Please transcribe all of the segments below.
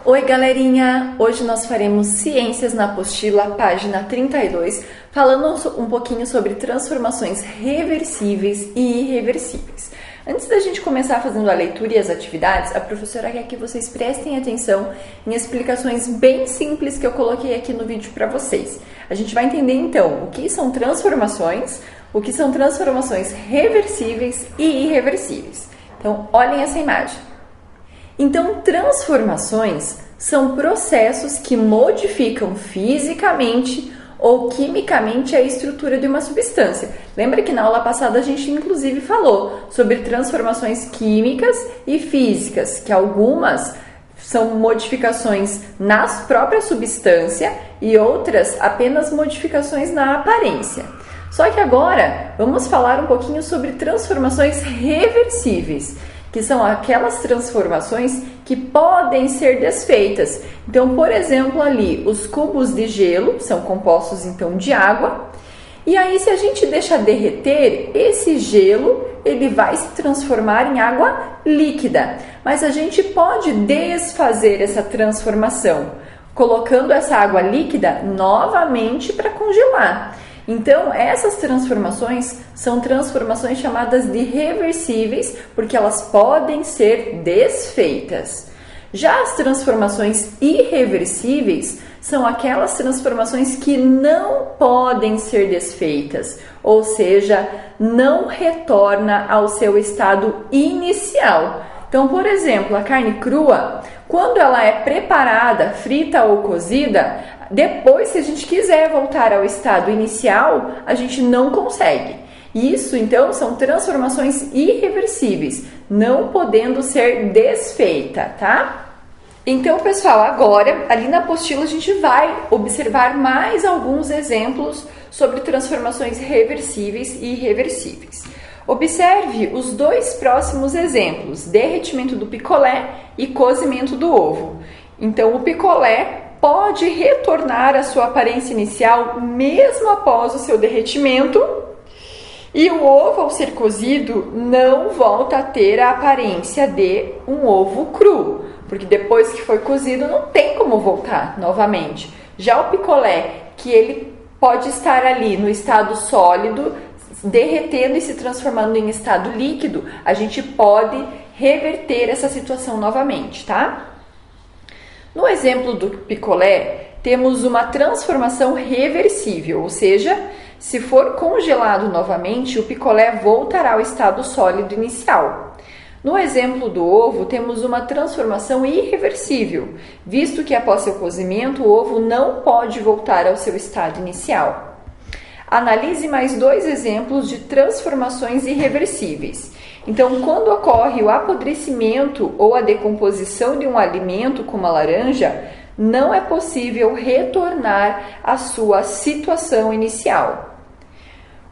Oi galerinha! Hoje nós faremos Ciências na Apostila, página 32, falando um pouquinho sobre transformações reversíveis e irreversíveis. Antes da gente começar fazendo a leitura e as atividades, a professora quer que vocês prestem atenção em explicações bem simples que eu coloquei aqui no vídeo para vocês. A gente vai entender então o que são transformações reversíveis e irreversíveis. Então, olhem essa imagem. Então, transformações são processos que modificam fisicamente ou quimicamente a estrutura de uma substância. Lembra que na aula passada a gente inclusive falou sobre transformações químicas e físicas, que algumas são modificações na própria substância e outras apenas modificações na aparência. Só que agora vamos falar um pouquinho sobre transformações reversíveis, que são aquelas transformações que podem ser desfeitas. Então, por exemplo, ali os cubos de gelo são compostos então de água, e aí se a gente deixa derreter, esse gelo ele vai se transformar em água líquida, mas a gente pode desfazer essa transformação, colocando essa água líquida novamente para congelar. Então, essas transformações são transformações chamadas de reversíveis, porque elas podem ser desfeitas. Já as transformações irreversíveis são aquelas transformações que não podem ser desfeitas, ou seja, não retorna ao seu estado inicial. Então, por exemplo, a carne crua, quando ela é preparada, frita ou cozida, depois, se a gente quiser voltar ao estado inicial, a gente não consegue. Isso, então, são transformações irreversíveis, não podendo ser desfeita, tá? Então, pessoal, agora, ali na apostila, a gente vai observar mais alguns exemplos sobre transformações reversíveis e irreversíveis. Observe os dois próximos exemplos, derretimento do picolé e cozimento do ovo. Então, o picolé pode retornar à sua aparência inicial mesmo após o seu derretimento, e o ovo, ao ser cozido, não volta a ter a aparência de um ovo cru, porque depois que foi cozido não tem como voltar novamente. Já o picolé, que ele pode estar ali no estado sólido, derretendo e se transformando em estado líquido, a gente pode reverter essa situação novamente, tá? No exemplo do picolé, temos uma transformação reversível, ou seja, se for congelado novamente, o picolé voltará ao estado sólido inicial. No exemplo do ovo, temos uma transformação irreversível, visto que após seu cozimento, o ovo não pode voltar ao seu estado inicial. Analise mais dois exemplos de transformações irreversíveis. Então, quando ocorre o apodrecimento ou a decomposição de um alimento, como a laranja, não é possível retornar à sua situação inicial.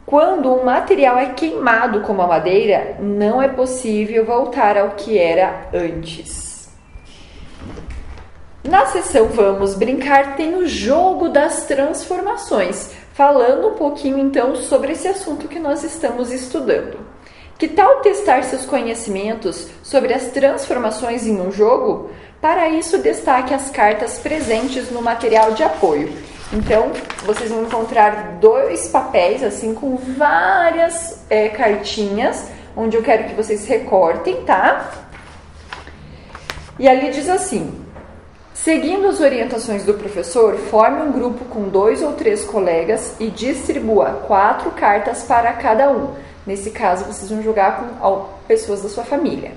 Quando um material é queimado, como a madeira, não é possível voltar ao que era antes. Na seção Vamos Brincar tem o jogo das transformações, falando um pouquinho então sobre esse assunto que nós estamos estudando. Que tal testar seus conhecimentos sobre as transformações em um jogo? Para isso, destaque as cartas presentes no material de apoio. Então, vocês vão encontrar dois papéis, assim, com várias cartinhas, onde eu quero que vocês recortem, tá? E ali diz assim: seguindo as orientações do professor, forme um grupo com 2 ou 3 colegas e distribua 4 cartas para cada um. Nesse caso, vocês vão jogar com pessoas da sua família.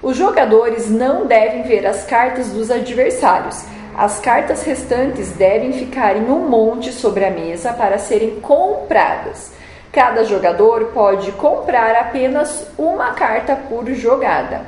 Os jogadores não devem ver as cartas dos adversários. As cartas restantes devem ficar em um monte sobre a mesa para serem compradas. Cada jogador pode comprar apenas uma carta por jogada.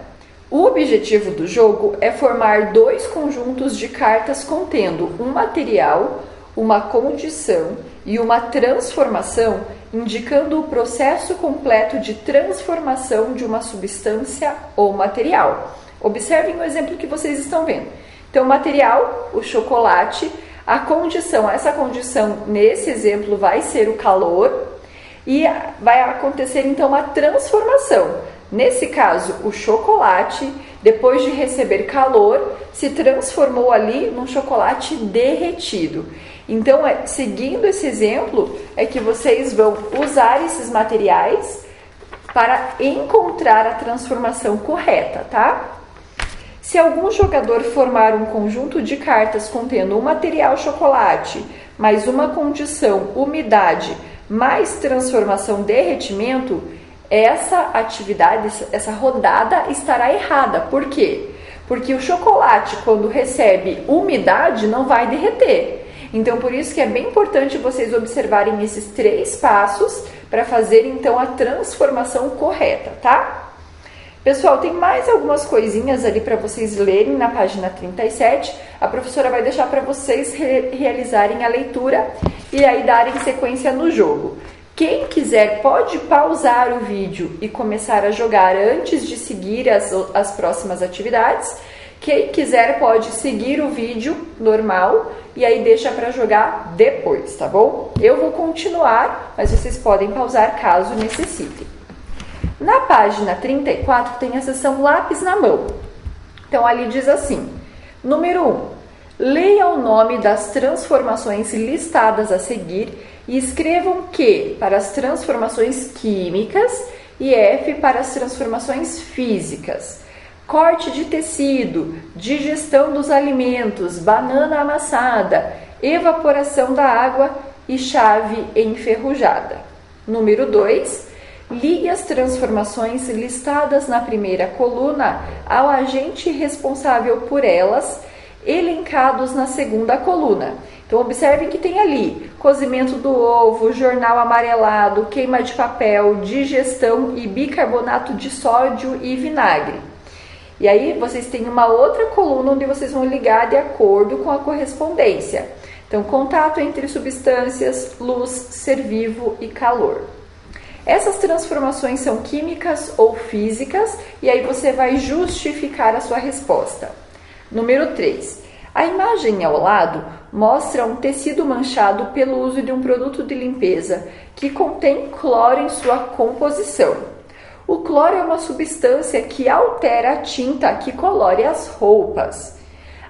O objetivo do jogo é formar 2 conjuntos de cartas contendo um material, uma condição e uma transformação, indicando o processo completo de transformação de uma substância ou material. Observem o exemplo que vocês estão vendo. Então, o material, o chocolate, a condição, essa condição nesse exemplo vai ser o calor e vai acontecer então a transformação. Nesse caso, o chocolate depois de receber calor, se transformou ali num chocolate derretido. Então, seguindo esse exemplo, é que vocês vão usar esses materiais para encontrar a transformação correta, tá? Se algum jogador formar um conjunto de cartas contendo um material chocolate, mais uma condição umidade, mais transformação derretimento, essa atividade, essa rodada estará errada. Por quê? Porque o chocolate, quando recebe umidade, não vai derreter. Então, por isso que é bem importante vocês observarem esses 3 passos para fazer, então, a transformação correta, tá? Pessoal, tem mais algumas coisinhas ali para vocês lerem na página 37. A professora vai deixar para vocês realizarem a leitura e aí darem sequência no jogo. Quem quiser pode pausar o vídeo e começar a jogar antes de seguir as próximas atividades. Quem quiser pode seguir o vídeo normal e aí deixa para jogar depois, tá bom? Eu vou continuar, mas vocês podem pausar caso necessitem. Na página 34 tem a seção lápis na mão. Então ali diz assim: número 1. Leia o nome das transformações listadas a seguir e escrevam Q para as transformações químicas e F para as transformações físicas. Corte de tecido, digestão dos alimentos, banana amassada, evaporação da água e chave enferrujada. Número 2. Ligue as transformações listadas na primeira coluna ao agente responsável por elas, elencados na segunda coluna. Então, observem que tem ali cozimento do ovo, jornal amarelado, queima de papel, digestão e bicarbonato de sódio e vinagre. E aí, vocês têm uma outra coluna onde vocês vão ligar de acordo com a correspondência. Então, contato entre substâncias, luz, ser vivo e calor. Essas transformações são químicas ou físicas e aí você vai justificar a sua resposta. Número 3. A imagem ao lado mostra um tecido manchado pelo uso de um produto de limpeza que contém cloro em sua composição. O cloro é uma substância que altera a tinta que colore as roupas.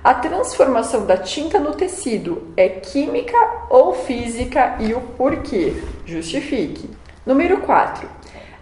A transformação da tinta no tecido é química ou física e o porquê? Justifique. Número 4.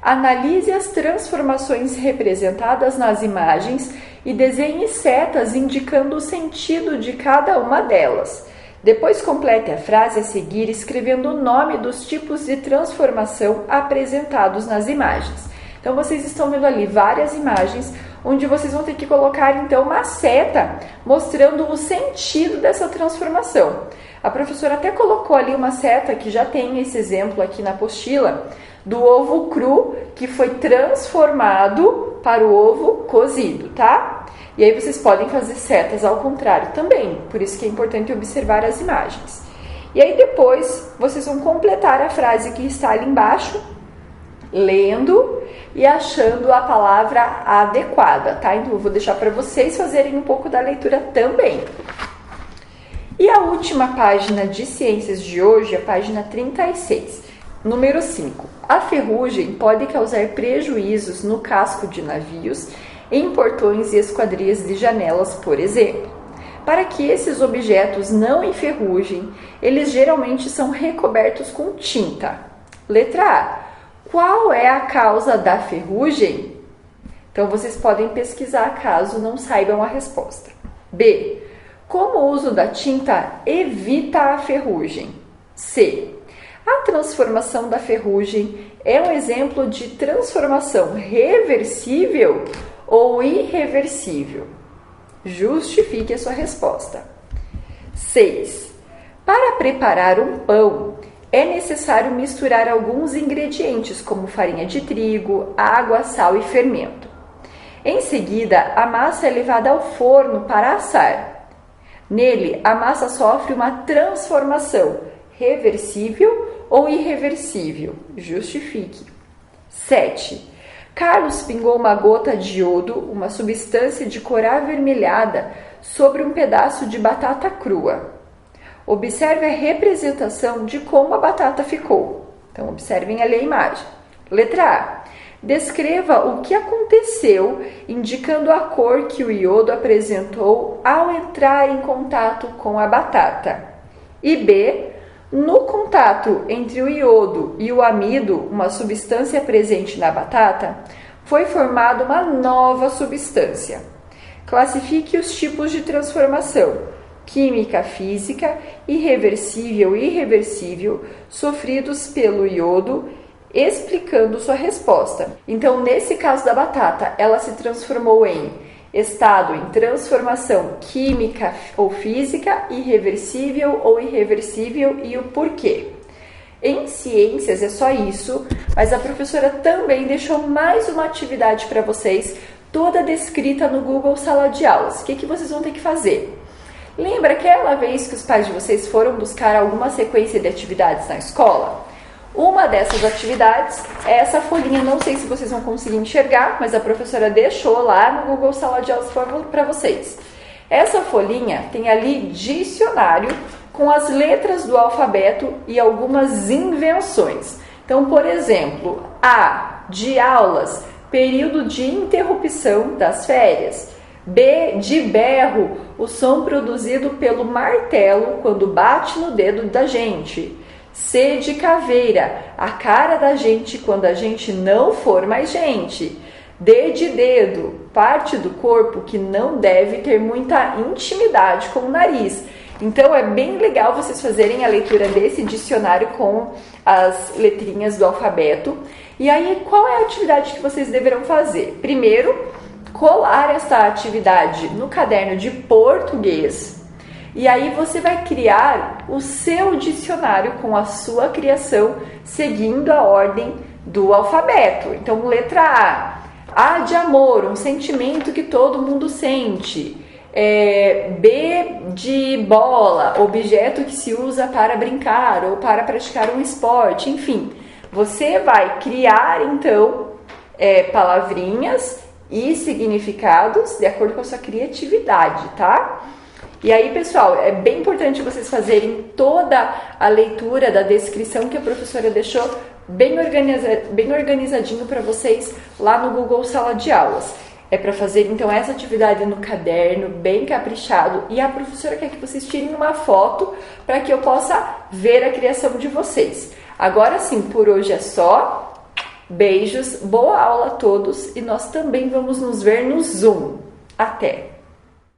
Analise as transformações representadas nas imagens e desenhe setas indicando o sentido de cada uma delas. Depois complete a frase a seguir escrevendo o nome dos tipos de transformação apresentados nas imagens. Então, vocês estão vendo ali várias imagens onde vocês vão ter que colocar, então, uma seta mostrando o sentido dessa transformação. A professora até colocou ali uma seta que já tem esse exemplo aqui na apostila do ovo cru que foi transformado para o ovo cozido, tá? E aí vocês podem fazer setas ao contrário também, por isso que é importante observar as imagens. E aí depois vocês vão completar a frase que está ali embaixo, lendo e achando a palavra adequada, tá? Então eu vou deixar para vocês fazerem um pouco da leitura também. E a última página de ciências de hoje, a página 36. Número 5. A ferrugem pode causar prejuízos no casco de navios, em portões e esquadrias de janelas, por exemplo. Para que esses objetos não enferrujem, eles geralmente são recobertos com tinta. Letra A. Qual é a causa da ferrugem? Então, vocês podem pesquisar caso não saibam a resposta. B. Como o uso da tinta evita a ferrugem? C. A transformação da ferrugem é um exemplo de transformação reversível ou irreversível? Justifique a sua resposta. 6. Para preparar um pão, é necessário misturar alguns ingredientes, como farinha de trigo, água, sal e fermento. Em seguida, a massa é levada ao forno para assar. Nele, a massa sofre uma transformação reversível ou irreversível? Justifique. 7. Carlos pingou uma gota de iodo, uma substância de cor avermelhada, sobre um pedaço de batata crua. Observe a representação de como a batata ficou. Então, observem ali a imagem. Letra A. descreva o que aconteceu, indicando a cor que o iodo apresentou ao entrar em contato com a batata. E B, no contato entre o iodo e o amido, uma substância presente na batata, foi formada uma nova substância. Classifique os tipos de transformação: química, física, irreversível e irreversível, sofridos pelo iodo, explicando sua resposta. Então, nesse caso da batata, ela se transformou em estado em transformação química ou física, irreversível ou irreversível e o porquê. Em ciências é só isso, mas a professora também deixou mais uma atividade para vocês, toda descrita no Google Sala de Aulas. O que vocês vão ter que fazer? Lembra aquela vez que os pais de vocês foram buscar alguma sequência de atividades na escola? Uma dessas atividades é essa folhinha, não sei se vocês vão conseguir enxergar, mas a professora deixou lá no Google Sala de Aulas para vocês. Essa folhinha tem ali dicionário com as letras do alfabeto e algumas invenções. Então, por exemplo, A, de aulas, período de interrupção das férias. B, de berro, o som produzido pelo martelo quando bate no dedo da gente. C, de caveira, a cara da gente quando a gente não for mais gente. D, de dedo, parte do corpo que não deve ter muita intimidade com o nariz. Então é bem legal vocês fazerem a leitura desse dicionário com as letrinhas do alfabeto. E aí, qual é a atividade que vocês deverão fazer? Primeiro, colar essa atividade no caderno de português. E aí você vai criar o seu dicionário com a sua criação, seguindo a ordem do alfabeto. Então, letra A. A de amor, um sentimento que todo mundo sente. B de bola, objeto que se usa para brincar ou para praticar um esporte. Enfim, você vai criar, então, palavrinhas e significados de acordo com a sua criatividade, tá? E aí, pessoal, é bem importante vocês fazerem toda a leitura da descrição que a professora deixou bem organizadinho para vocês lá no Google Sala de Aulas. É para fazer, então, essa atividade no caderno, bem caprichado. E a professora quer que vocês tirem uma foto para que eu possa ver a criação de vocês. Agora sim, por hoje é só. Beijos, boa aula a todos e nós também vamos nos ver no Zoom. Até!